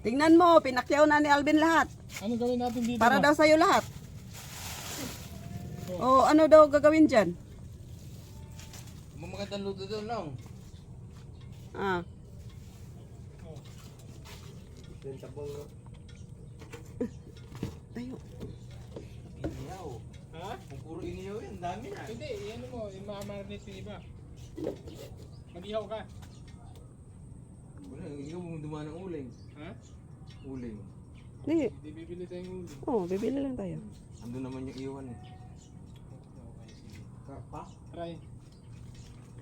Tingnan mo, pinakyaw na ni Alvin lahat. Ano gawin natin dito? Para boss? daw sa'yo lahat. O, ano daw gagawin dyan? Magandang luto doon lang. Ah, Yung sabong tayo. inihaw. Ha? Kung puro inihaw yan, dami na. Hindi, ano mo, i-marinate yung iba. Mag-ihaw ka. Wala, inihaw mo dumaan ng uling. Ha? Uling. Hindi. Hindi bibili tayong ulo. Oh, bibili lang tayo. Ando naman yung iwan eh. Okay, sige. Karpa? Try.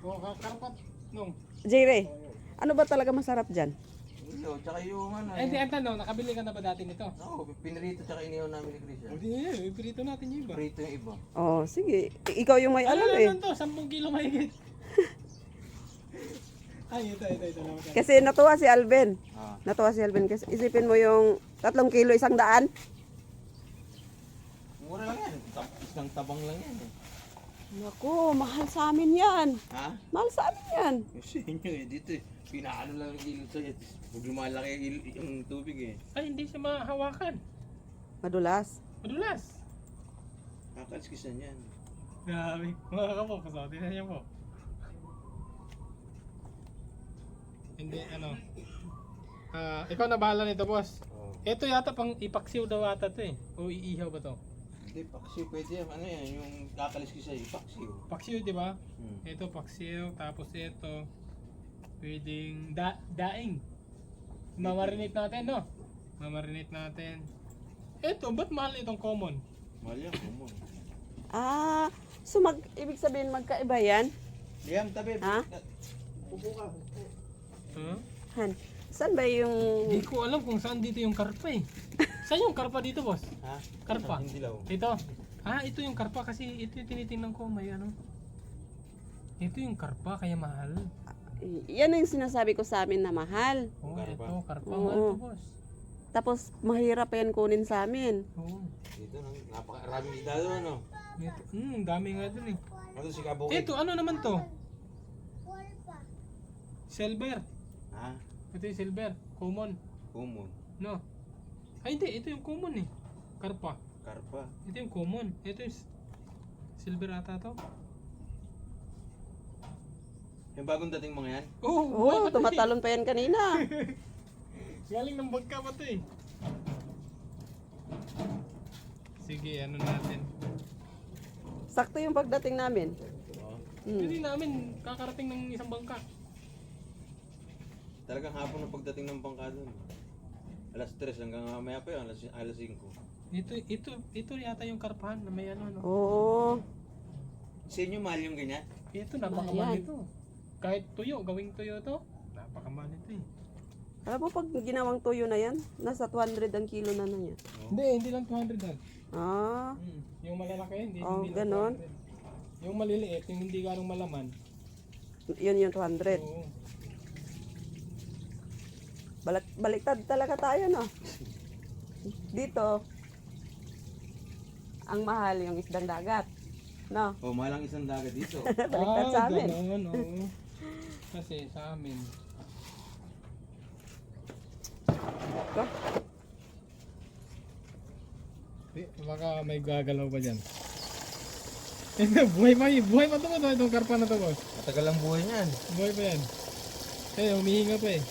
Oh, karpat. Nung. Jire, ano ba talaga masarap dyan? Inihaw, tsaka yung ano. Ay, hindi, ang tanong, nakabili ka na ba dati nito? Oo, pinarito tsaka inihaw namin ni Chris. Hindi, ipirito natin yung iba. Prito yung iba. Oh, sige. Ikaw yung may alam Ano eh. naman to? 10 kilo mahigit. Ay, ito. Kasi natuwa si Alvin. Ah. Natuwa si Alvin kasi isipin mo yung 3 kilo 100. Mura lang yan. Isang tabang lang yan eh. Naku, mahal sa amin yan. Ha? Mahal sa amin yan. Kasi inyo eh, dito eh. Pinaano lang yung ilog sa'yo. Huwag lumalaki yung tubig eh. Ay, hindi siya mahawakan. Madulas. Madulas. Kakaliskisan yan. Grabe. Mga kapo, pasotin na niya po. Hindi, ano. Ikaw na bahala nito, boss. Oo. Ito yata pang ipaksiw daw ata to eh. O iihaw ba to? Hindi, paksiw pwede yan. Ano yan, yung kakaliskisan yung paksiw. Paksiw, di ba? Hmm. Ito paksiw, tapos ito pwedeng daing. Mamarinate natin, no? Mamarinate natin. Ito, ba't mahal itong common? Mahal yan, kumon. Ah, so ibig sabihin magkaiba yan? Liam, tabi. Ha? Upo ka. Huh? Han, saan ba yung... Hindi ko alam kung saan dito yung karpa eh. Saan yung karpa dito, boss? Ha? Karpa? Hindi lang. Ito. Ito yung karpa kasi ito yung tinitingnan ko may ano. Ito yung karpa kaya mahal. Yan yung sinasabi ko sa amin na mahal. Oo, Karpa. ito karpa Oo. mahal to, boss. Tapos mahirap pa yan kunin sa amin. Oo. Dito, napakaraming isda doon, ano? Ito, dami nga dun eh. Ano si Kabukit? Ito, ano naman to? Silver. Ha? Ito yung silver. Common. Kumon. No. Ay, hindi. Ito yung common eh. Karpa. Karpa. Ito yung common. Ito yung silver ata to. Yung bagong dating mga yan? Oh, Oo, tumatalon pa yan kanina. Galing ng bagka pa to eh. Sige, ano natin. Sakto yung pagdating namin. Oo. Hindi Hmm. namin kakarating ng isang bangka. Talagang hapon ang pagdating ng bangka doon. Alas 3 hanggang mamaya pa yun, alas 5. Ito yata yung karpahan na may ano, no? Oo. Sa inyo mahal yung ganyan? Ito, napakamahal Ayan. ito. Kahit tuyo, gawing tuyo to, napakamahal ito eh. Alam mo pag ginawang tuyo na yan, nasa 200 ang kilo na na yan. Hindi lang 200 lang. Ah, Yung malalaki, hindi Oh, lang ganon. 200. Yung maliliit, yung hindi ganong malaman. yun yung 200. Oo. Baliktad talaga tayo, no? Dito, ang mahal yung isdang dagat. No? Oh, mahal ang isang dagat dito. Baliktad sa amin. Ganon, oo. Kasi sa amin. Ko? Baka may gagalaw pa dyan. Buhay pa ito itong karpa na to, boss. Matagal ang buhay niyan. Buhay pa yan. Humihinga pa eh.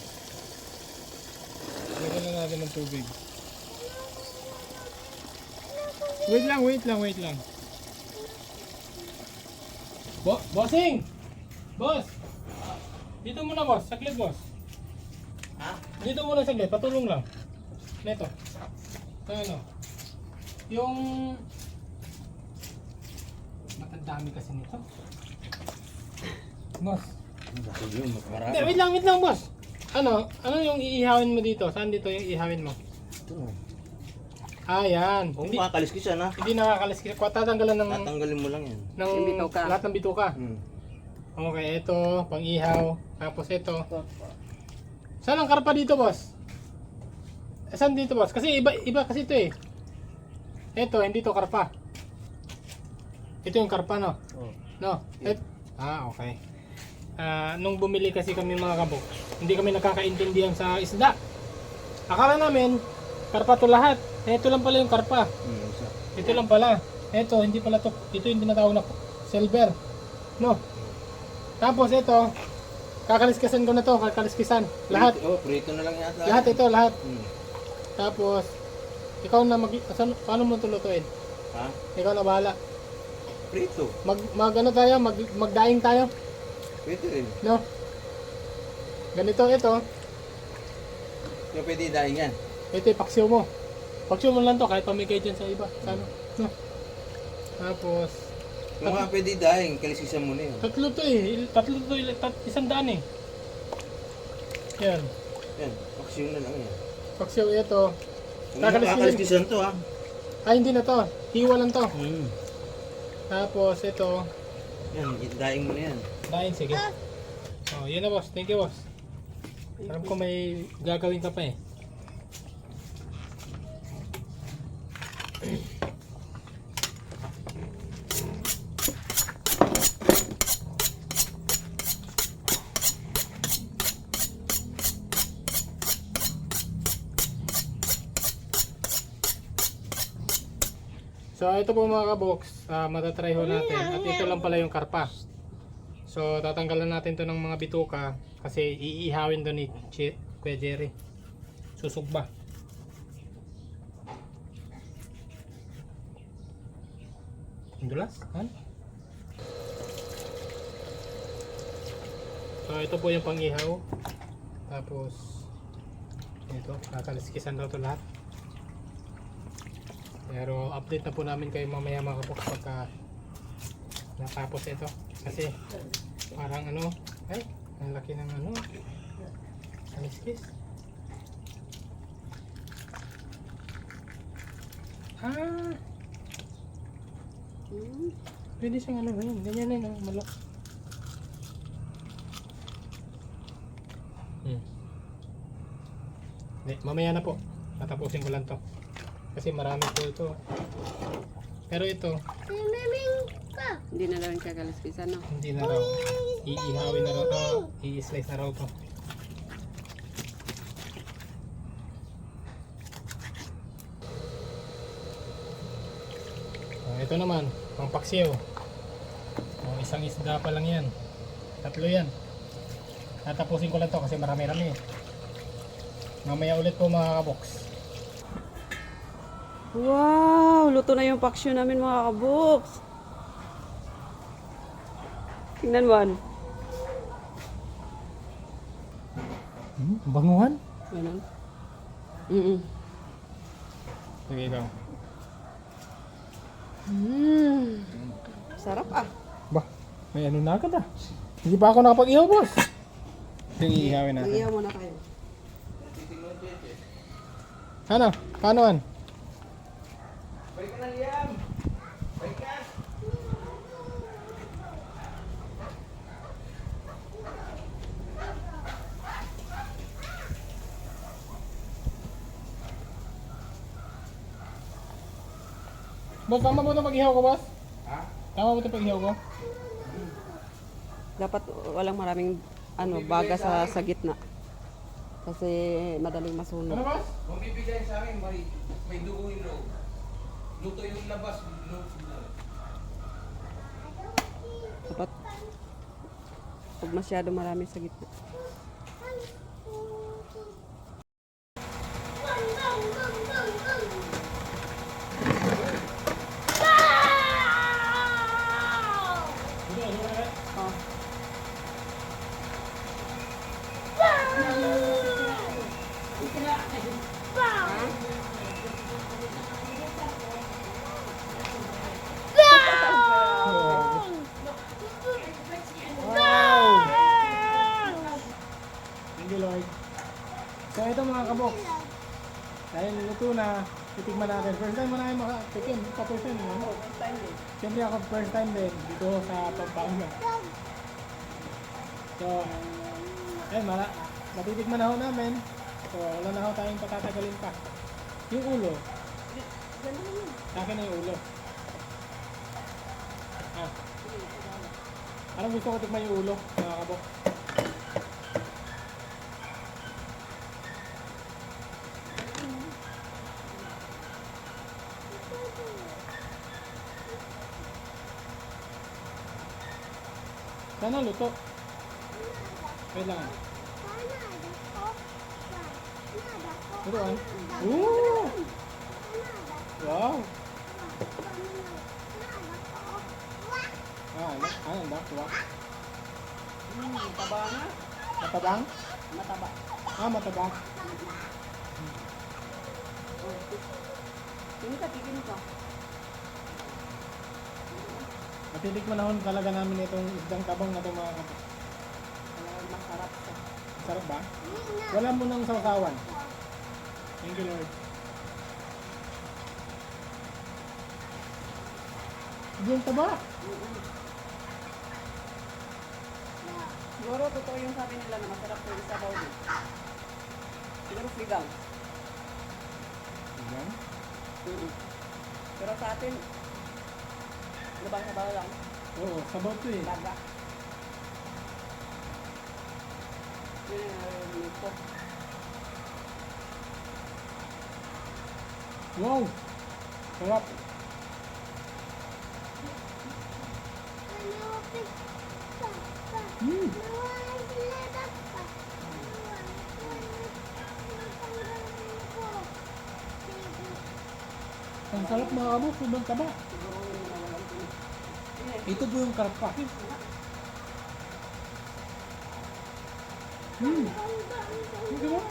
Lagyan na natin ng tubig. Wait lang. Bossing! Boss! Dito muna, boss. Saglit, boss. Ha? Dito muna saglit. Patulong lang. Neto. Ano? Yung... Matandami kasi nito. Boss. Yun, marami. Hindi, wait lang, boss. Ano yung iihawin mo dito? Saan dito yung iihawin mo? Ito. Yan. Kung Hindi, makakaliskisan ha? hindi nakakalis. Tatanggalan ng, Tatanggalin mo lang yan. Yung bituka. lahat ng bituka. Hmm. Okay, ito, pang-ihaw. Tapos ito. Saan ang karpa dito, boss? Saan dito, boss? Kasi iba kasi ito eh. Ito, hindi to karpa. Ito yung karpa, no? Oh. No? Okay. Nung bumili kasi kami mga kabok, hindi kami nakakaintindihan sa isda. Akala namin, karpa to lahat. Ito lang pala yung karpa. Isa. Ito lang pala. Ito, hindi pala to. Ito yung tinatawag na silver. No? Tapos ito, kakaliskisan ko na to. Kakaliskisan. Lahat. Oh, prito na lang yata. Lahat ito, lahat. Hmm. Tapos, ikaw na paano mo tulutuin? Ha? Ikaw na bahala. Prito. Ano tayo? Magdaing tayo. Prito rin. No? Ganito ito. Yung pwede dahil yan. Ito yung paksiw mo. Paksiw mo lang to kahit pamigay dyan sa iba. Sa ano? No? Tapos, Kung nga pwede dahil, kalisisan mo na yun. tatlo to eh. Isang daan eh. Yan. Yan, paksiw na lang yan. Paksiw ito. Kakalisisan to ha. Ay, hindi na to. Hiwa lang to. Hmm. Tapos ito. Yan, daing mo na yan. Daing, sige. Oh, yun na boss. Thank you boss. Alam ko may gagawin ka pa eh. So ito po mga kabox, matatry ho natin at ito lang pala yung karpa. So tatanggalan natin to ng mga bituka kasi iihawin doon ni Kuya Jerry. Susugba. Dulas? Han? So ito po yung pang-ihaw. Tapos ito, kakaliskisan daw to lahat. Pero update na po namin kayo mamaya mga kabox pagka natapos ito. Kasi parang ano, ay, ang laki ng ano, kaliskis. Pwede siyang ano, ganyan na yun, malak. Hindi, mamaya na po. Tatapusin ko lang to. Kasi marami po ito. Pero ito, Hindi na lang kakaliskisan, no? hindi na raw. Iihawin na raw to. I-slice na raw to. Ito naman, pang paksiw. Isang isda pa lang yan. Tatlo yan. Tatapusin ko lang to kasi marami-rami. Mamaya ulit po mga kabox. Wow! Luto na yung paksyo namin mga kaboks. Tingnan mo. Banguhan? Ganun. Sige ikaw. Sarap ah. Bah, may ano na agad ah. Hindi pa ako nakapag-ihaw boss. Sige, ihawin natin. Iiyaw muna kayo. Ano? Paano an? Balik ka na, Liam! Balik ka! Boss, tama mo ito pag-ihaw ko boss? Ha? Tama mo ito pag-ihaw ko? Dapat walang maraming baga sa gitna. Kasi madaling Ano masunog. boss? Kung bibigay sa akin, may dugo yung loob. Luto yung labas, loob na. Dapat huwag masyado marami sa gitna. Oh. Thank you Lord. So ito mga kabox. Dahil luto na, titigman natin. First time mo na kayo makatikim. First time mo. Siyempre ako first time din dito sa Pampanga. So, ayun, matitikman na ho namin. So, wala na ho tayong patatagalin pa. Yung ulo. Sa akin na yung ulo. Anong gusto ko tikman yung ulo, mga kabok? Sana luto. Kailangan. Turuan. Ooh! Wow! Ang dakwa. Taba nga. Matabang? Mataba. Mataba. Tingin ka. Matitikman na talaga namin itong isdang tabang na itong mga kapatid. Masarap siya. Sarap ba? Wala mo nang sausawan. Thank you, Lord. Yung taba. Siguro totoo yung sabi nila na masarap yung sabaw din. Siguro sigang. Yan. Pero sa atin, labang sabaw lang. Oo, sabaw to eh. Daga. Yun yung narinig ko. Wow! Sarap. Hmm. Ang sarap mga kabok, sobrang taba. Siguro yung nawalan ko. Ito po yung karpa. Hmm. Hindi ba?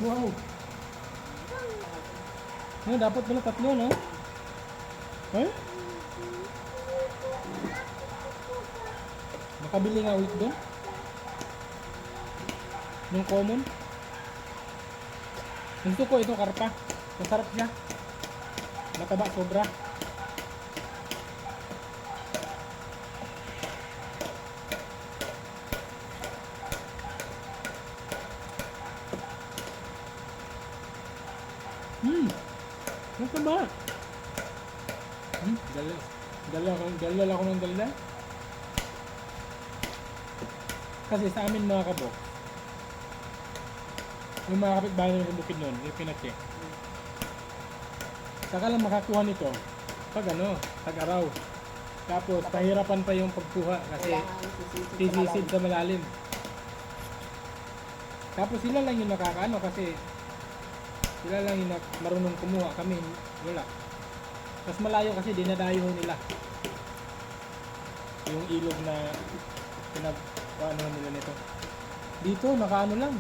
Wow. Dapat pala tatlo, no? Eh? Makabili nga ulit doon. Yung common. Gusto ko ito karpa. Masarap siya. Mataba sobra. Mataba. Dala ako ng dala. Kasi sa amin mga kabok, yung mga kapitbahay ng bukid nun, yung pinacheck. Saka lang makakuha nito pag tag-araw. Tapos pahirapan pa yung pagkuha kasi sisisid sa malalim. Tapos sila lang yung nakakaano kasi sila lang yung marunong kumuha, kami wala. Mas malayo kasi dinadayo nila yung ilog na pinag-ano nila nito. Dito nakaano lang,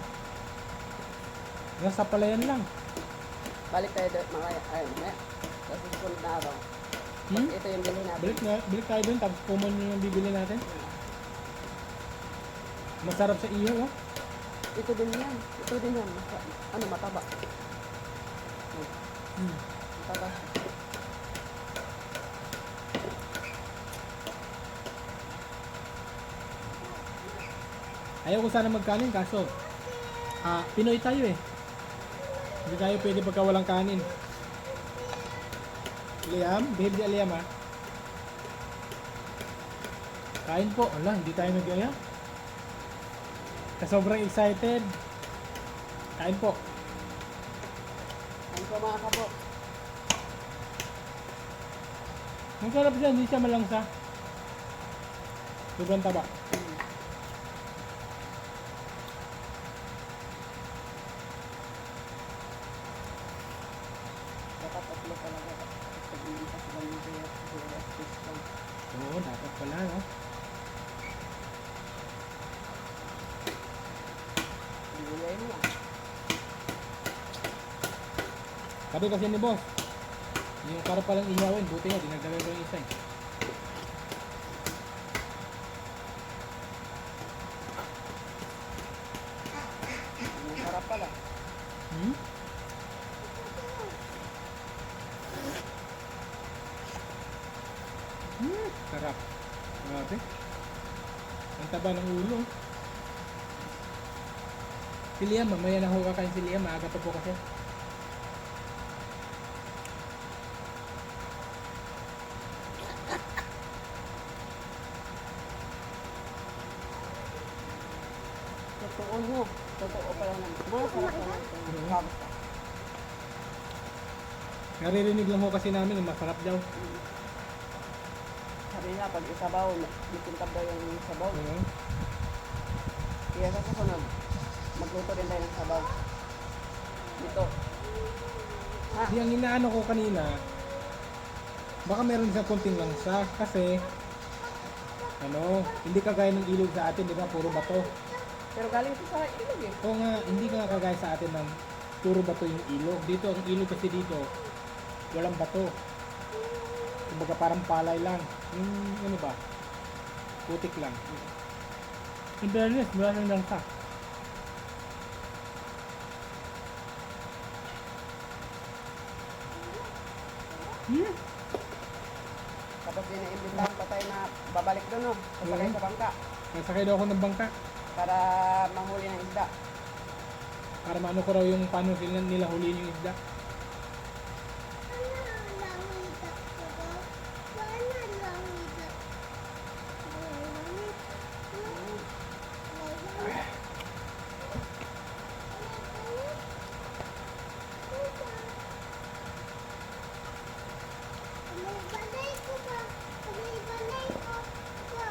nasa palayan lang. Balik tayo doon, mga mamaya. Kasi susunod na araw. Ito yung bilhin natin. Balik tayo doon, tapos common yung bibili natin. Masarap sa iyo, oh. Ito din yan. Mataba. Mataba. Ayaw ko sana magkanin kaso Pinoy tayo eh. Hindi tayo pwede pagka walang kanin. Liam, behave di Liam ha. Kain po. Ala, hindi tayo nag-aya. Sobrang excited. Kain po. Ang mga kabok. Ang sarap siya, hindi siya malangsa. Sobrang taba. Dapat tatlo talaga. Pag-iin pa sila ng kaya. Oo, dapat pala, no? Ibigay mo lang. Sabi kasi ni boss, yung para palang inyawin, buti nga, dinagdagan ko yung isa eh. Ang sarap pala. Sarap. Grabe. Ang taba ng ulo. Si Liam, mamaya na ho kakain si Liam, maaga pa po kasi. Totoo pala naman. Masarap naman ito. Kamusta? Naririnig lang ho kasi namin, masarap daw. sabi nila, pag isabaw, itintab daw yung sabaw. Oo. Kaya sa susunod, magluto din tayo ng sabaw. Dito. Ha? Di ang inaano ko kanina, baka meron siyang konting langsa kasi ano, hindi kagaya ng ilog sa atin, di ba? Puro bato. Pero galing ito sa ilog eh. Oo nga, hindi ka kagaya sa atin ng puro bato yung ilog. Dito, ang ilog kasi dito, walang bato. Kumbaga parang palay lang. Yung ano ba? Putik lang. In fairness, wala siyang langsa. Tapos iniimbitahan pa tayo na babalik doon, no? Sasakay sa bangka. Nasakay daw ako ng bangka Para manghuli ng isda. para maano ko raw yung paano sila nila huliin yung isda.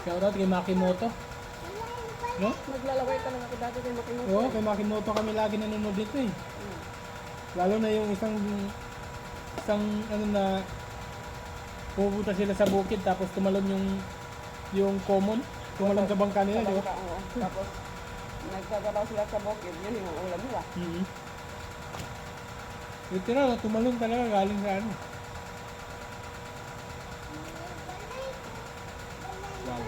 Shoutout kay Makimoto. No? Naglalaway ka lang ako dati kay Makimoto. Oo, kay Makimoto kami lagi nanonood dito eh. Lalo na yung isang ano na pupunta sila sa bukid tapos tumalon yung common, tumalon sa bangka nila, di ba? Bangka, oo. Tapos, nagsasabaw sila sa bukid, yun yung ulam nila. Mhm. Literal, tumalon talaga galing sa ano. Wow.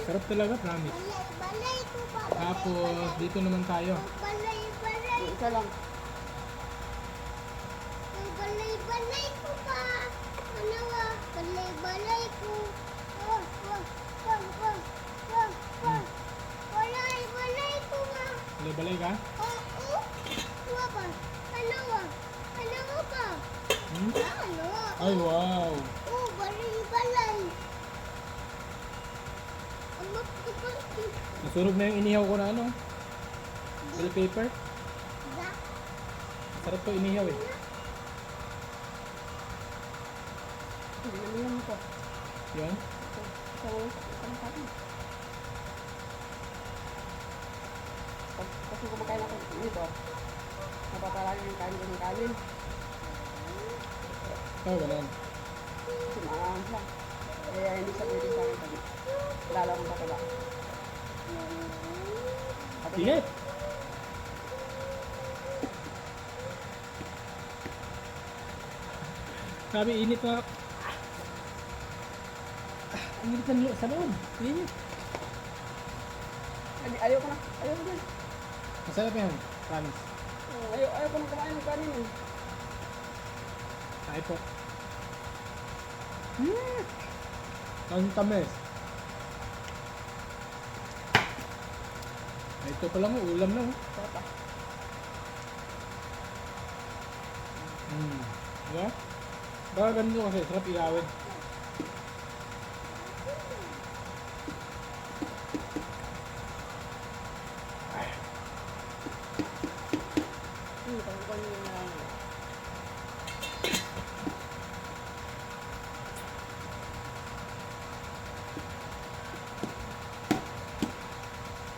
Sarap talaga, promise. Tapos, dito naman tayo. Yung isa lang. Balay ko pa. Ano ba? Balay ko. Balay ko ba? Balay-balay ka? Oo. Ano ba? Ano ba? Ano ba? Hmm? Ano? Ay, wow. Oh, balay. Ang mapapalaki. Nasunog na yung inihaw ko na ano. Bell pepper. Sarap to inihaw eh. Hindi naman yan ito. Yan. Isang kain. Kasi kumakain ako nito, napapalagi yung kain ko ng kanin. Oh, ganun. Kasi maangang siya. Kaya hindi siya pwede sa akin pag lalo akong pataba. At Init! Sabi, init na. Ang init sa loob. Init. Ayaw ko na. Ayaw ko na. Masarap yan. Promise. Ayaw ko na kumain ng kanin eh. Ay po. Ang tamis. Ay, ito pala mo, ulam na oh. Sarap ah. Diba? Baka ganito kasi, sarap ilawin. Tapos ko yung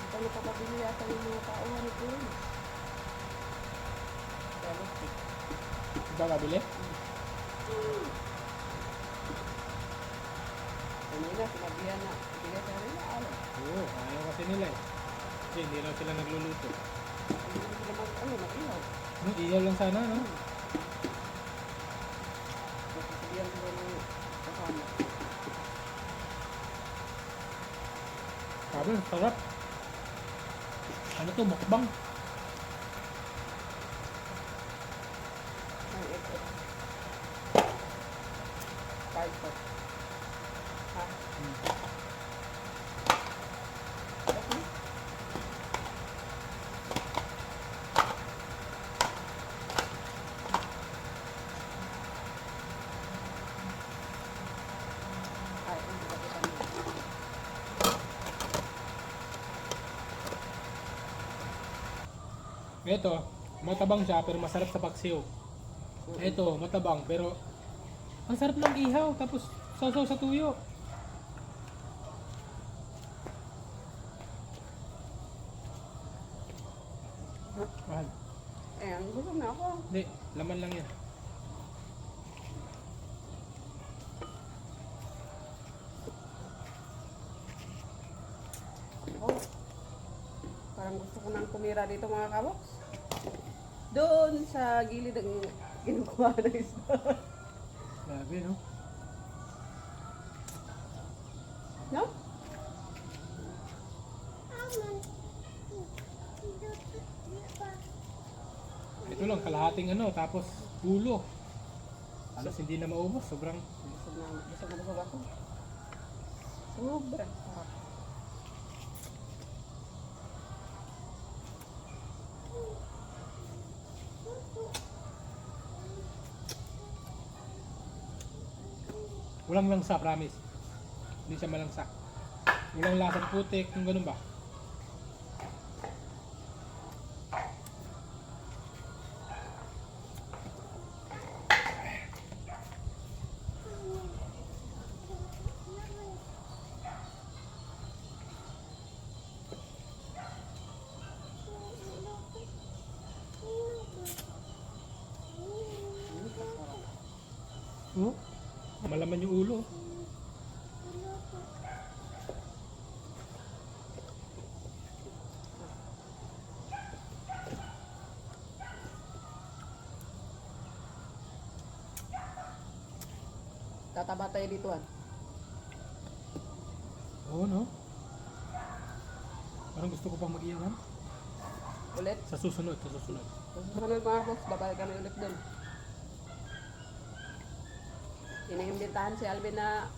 ito napapabili yata yung mga tao na nito yun. Kaya gusto. Ito kabili? Kanina, sinabihan na. Sige sa rin na alam. Oo, ayaw kasi nila eh. Kasi hindi raw sila nagluluto. Hindi sila mag-ilaw. Iyaw lang sana, no? Nasasabihan sila ng kasama. Sabi, sarap. Ano to, mukbang? Ay, ito. Five pot. Ha? Okay. Ay, hindi ko kita niya. Ito, matabang siya pero masarap sa paksiw. Ito, matabang, pero ang sarap ng ihaw, tapos sausaw sa tuyo. Mahal. Ang gutom na ako. Hindi, laman lang yan. Oh. Parang gusto ko nang tumira dito mga kabox. Doon sa gilid ng kinukuha na isda. Grabe, no? No? Aman. Ito lang, kalahating ano, tapos ulo. Alas hindi na maubos, sobrang... Busog na busog ako. Sobrang sarap. Walang langsa, promise. Hindi siya malangsa. Walang lasang putik, kung ganun ba? Oh, malaman yung ulo. Tataba tayo dito ah. Oo, no? Parang gusto ko pang mag-iyawan. Ulit. Sa susunod, sa susunod. Susunod mga boss, babalik kami ulit doon. Iniimbitahan si Alvin na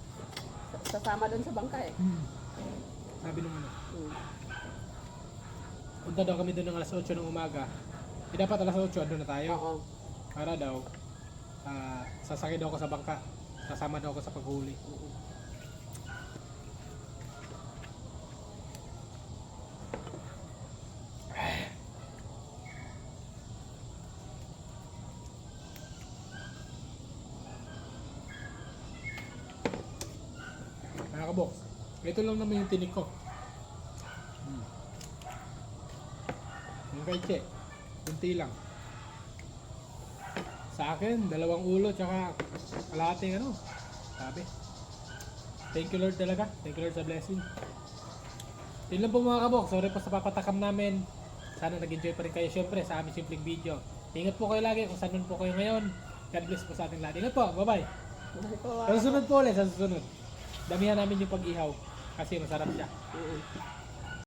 sasama doon sa bangka eh. Sabi nung ano, Hmm. punta daw kami doon ng alas 8 ng umaga. Eh, dapat alas 8, andun na tayo. Oo. Para daw, sasakay daw ako sa bangka. Kasama daw ako sa paghuli. Mga kabox, ito lang naman yung tinik ko. Yung kay Che, kunti lang. Sa akin, 2 ulo tsaka kalahating ano. Sabi. Thank you Lord talaga. Thank you Lord sa blessing. Yun lang po mga kabok. Sorry po sa papatakam namin. Sana nag-enjoy pa rin kayo syempre sa aming simpleng video. Ingat po kayo lagi kung saan po kayo ngayon. God bless po sa ating lahat. Ingat po. Bye-bye. Sa susunod po ulit. Sa susunod. Damihan namin yung pag-ihaw. Kasi masarap siya. Mm-mm.